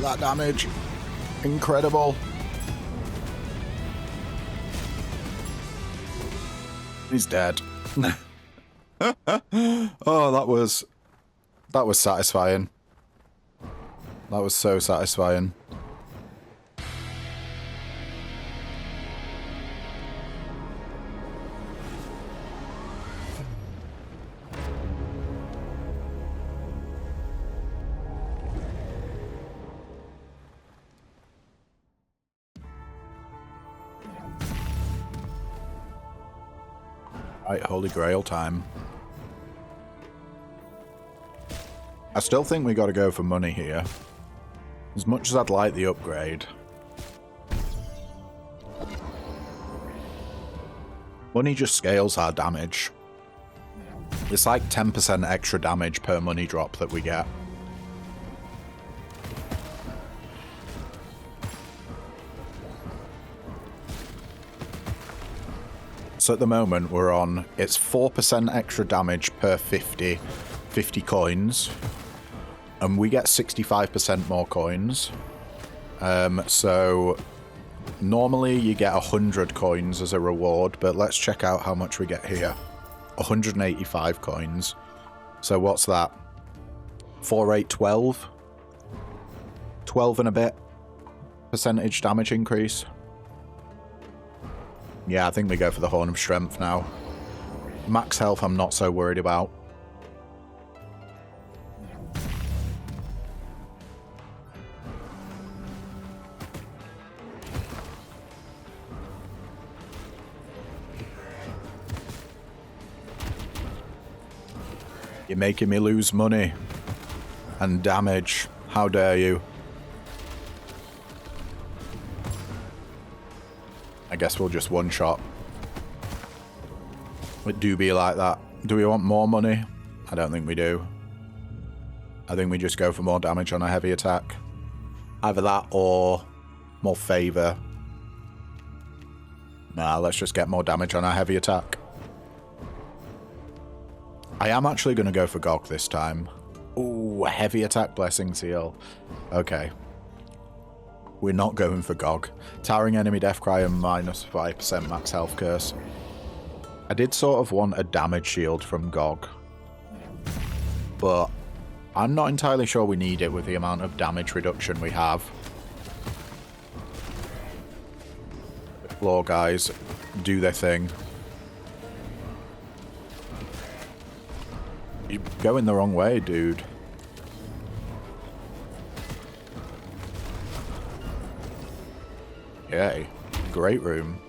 That damage. Incredible. He's dead. Oh, that was satisfying. That was so satisfying. Right, Holy Grail time. I still think we got to go for money here. As much as I'd like the upgrade. Money just scales our damage. It's like 10% extra damage per money drop that we get. So at the moment we're on, it's 4% extra damage per 50 coins. And we get 65% more coins. So normally you get 100 coins as a reward, but let's check out how much we get here. 185 coins. So what's that? 4, 8, 12? 12 and a bit percentage damage increase. Yeah, I think we go for the Horn of Strength now. Max health I'm not so worried about. You're making me lose money and damage. How dare you? I guess we'll just one-shot. It do be like that. Do we want more money? I don't think we do. I think we just go for more damage on a heavy attack. Either that or more favor. Nah, let's just get more damage on our heavy attack. I am actually going to go for Gog this time. Ooh, a heavy attack blessing seal. Okay. We're not going for Gog. Towering enemy death cry and minus 5% max health curse. I did sort of want a damage shield from Gog. But I'm not entirely sure we need it with the amount of damage reduction we have. Floor guys do their thing. You're going the wrong way, dude. Yay. Great room.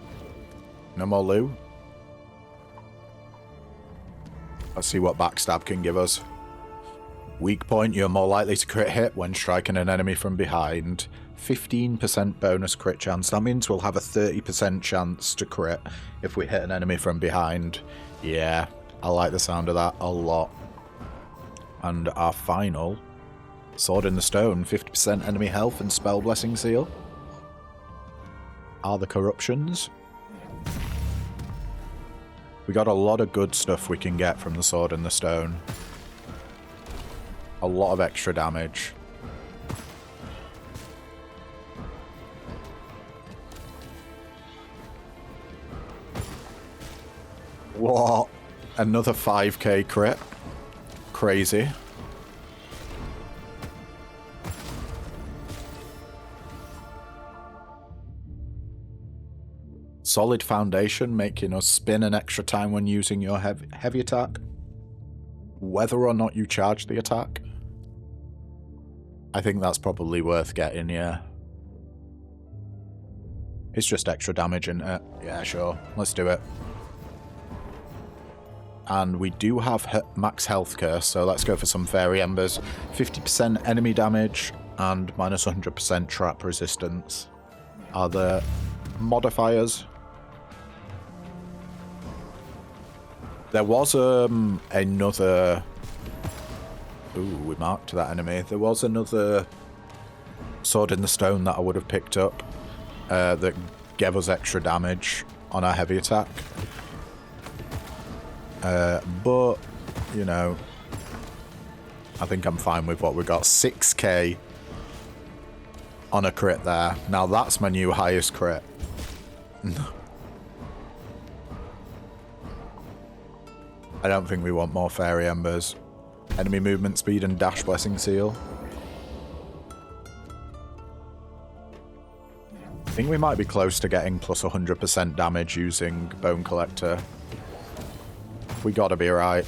No more loot. Let's see what backstab can give us. Weak point, you're more likely to crit hit when striking an enemy from behind. 15% bonus crit chance. That means we'll have a 30% chance to crit if we hit an enemy from behind. Yeah, I like the sound of that a lot. And our final, Sword in the Stone, 50% enemy health and spell blessing seal. Are the corruptions. We got a lot of good stuff we can get from the Sword in the Stone. A lot of extra damage. What? Another 5k crit? Crazy. Solid foundation, making us spin an extra time when using your heavy attack. Whether or not you charge the attack. I think that's probably worth getting, yeah. It's just extra damage, isn't it? Yeah, sure. Let's do it. And we do have max health curse, so let's go for some Fairy Embers. 50% enemy damage and minus 100% trap resistance are the modifiers. There was another... Ooh, we marked that enemy. There was another Sword in the Stone that I would have picked up that gave us extra damage on our heavy attack. But, you know, I think I'm fine with what we got. 6k on a crit there. Now that's my new highest crit. I don't think we want more Fairy Embers. Enemy movement speed and dash blessing seal. think we might be close to getting plus 100% damage using Bone Collector. We gotta be right.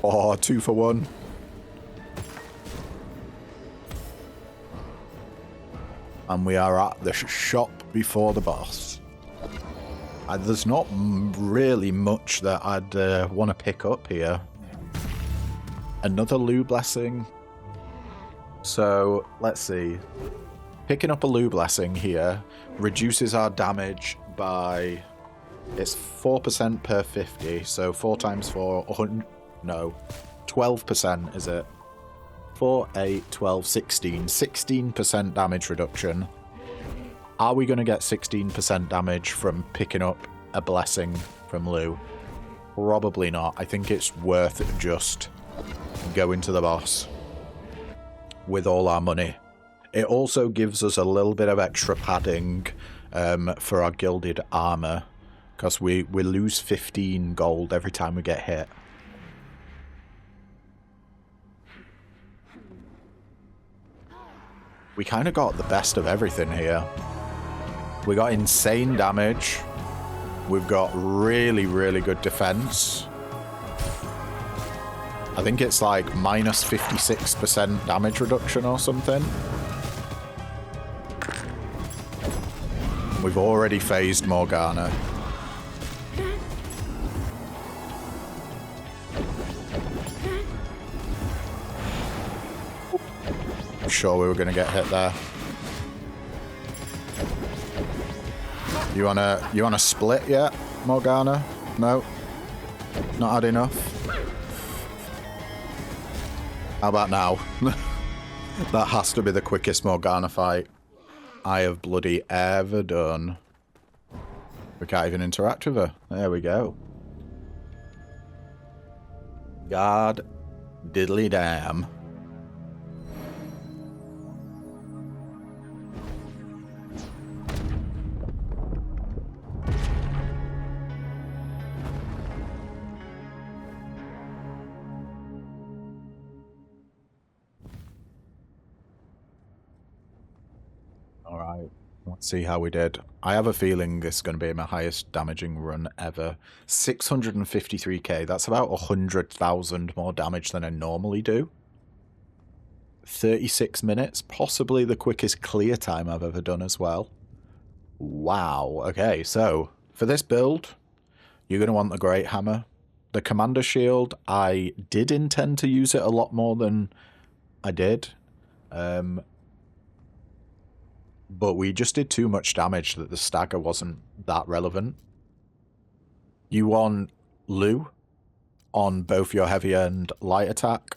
Oh, 2 for 1. And we are at the shop before the boss. There's not really much that I'd want to pick up here. Another Lou Blessing. So, let's see. Picking up a Lou Blessing here reduces our damage by... It's 4% per 50, so 4 times 4... 100, no, 12% is it? 4, 8, 12, 16. 16% damage reduction. Are we going to get 16% damage from picking up a blessing from Lou? Probably not. I think it's worth it just going to the boss with all our money. It also gives us a little bit of extra padding for our gilded armor, because we lose 15 gold every time we get hit. We kind of got the best of everything here. We got insane damage. We've got really, really good defense. I think it's like minus 56% damage reduction or something. We've already phased Morgana. I'm sure we were going to get hit there. You wanna split yet, Morgana? No? Not had enough? How about now? That has to be the quickest Morgana fight I have bloody ever done. We can't even interact with her. There we go. God diddly damn. Alright, let's see how we did. I have a feeling this is going to be my highest damaging run ever. 653k, that's about 100,000 more damage than I normally do. 36 minutes, possibly the quickest clear time I've ever done as well. Wow, okay, so for this build, you're going to want the Great Hammer. The Commander Shield, I did intend to use it a lot more than I did. But we just did too much damage that the stagger wasn't that relevant. You want Lou on both your heavy and light attack.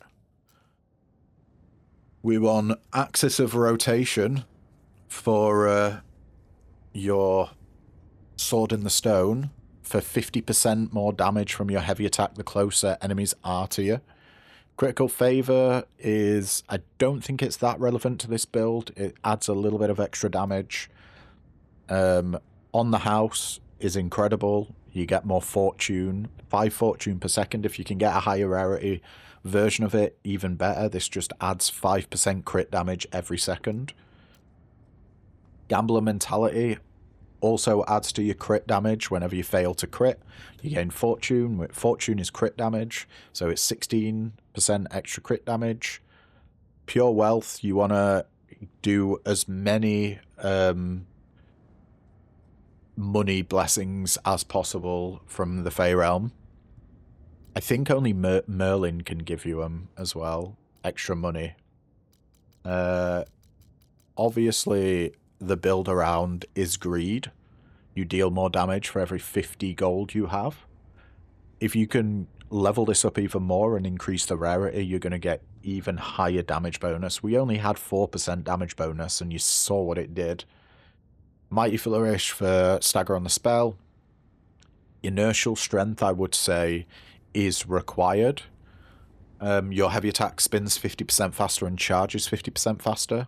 We want Axis of Rotation for your Sword in the Stone for 50% more damage from your heavy attack the closer enemies are to you. Critical Favor is... I don't think it's that relevant to this build. It adds a little bit of extra damage. On the House is incredible. You get more Fortune. 5 Fortune per second. If you can get a higher rarity version of it, even better. This just adds 5% crit damage every second. Gambler Mentality also adds to your crit damage whenever you fail to crit. You gain Fortune. Fortune is crit damage, so it's 16% extra crit damage. Pure Wealth, you want to do as many money blessings as possible from the Fey Realm. I think only Merlin can give you them as well. Extra money. Obviously, the build around is Greed. You deal more damage for every 50 gold you have. If you can level this up even more and increase the rarity, you're going to get even higher damage bonus. We only had 4% damage bonus, and you saw what it did. Mighty Flourish for stagger on the spell. Inertial Strength, I would say, is required. Your heavy attack spins 50% faster and charges 50% faster.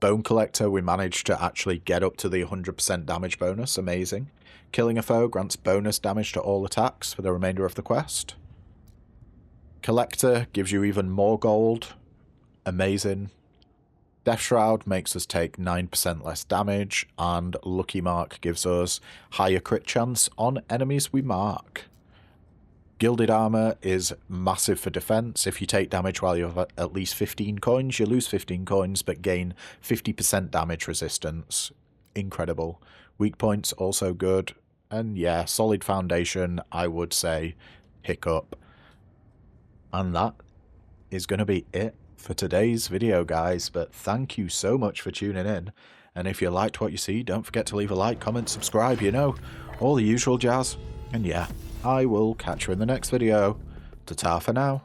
Bone Collector, we managed to actually get up to the 100% damage bonus. Amazing. Killing a foe grants bonus damage to all attacks for the remainder of the quest. Collector gives you even more gold amazing. Death Shroud makes us take 9% less damage, and Lucky Mark gives us higher crit chance on enemies we mark. Gilded Armor is massive for defense. If you take damage while you have at least 15 coins, you lose 15 coins but gain 50% damage resistance. Incredible. Weak points also good. And yeah, solid foundation, I would say Hiccup. And that is going to be it for today's video, guys, but thank you so much for tuning in, and if you liked what you see, don't forget to leave a like, comment, subscribe, you know, all the usual jazz, and yeah, I will catch you in the next video. Ta-ta for now.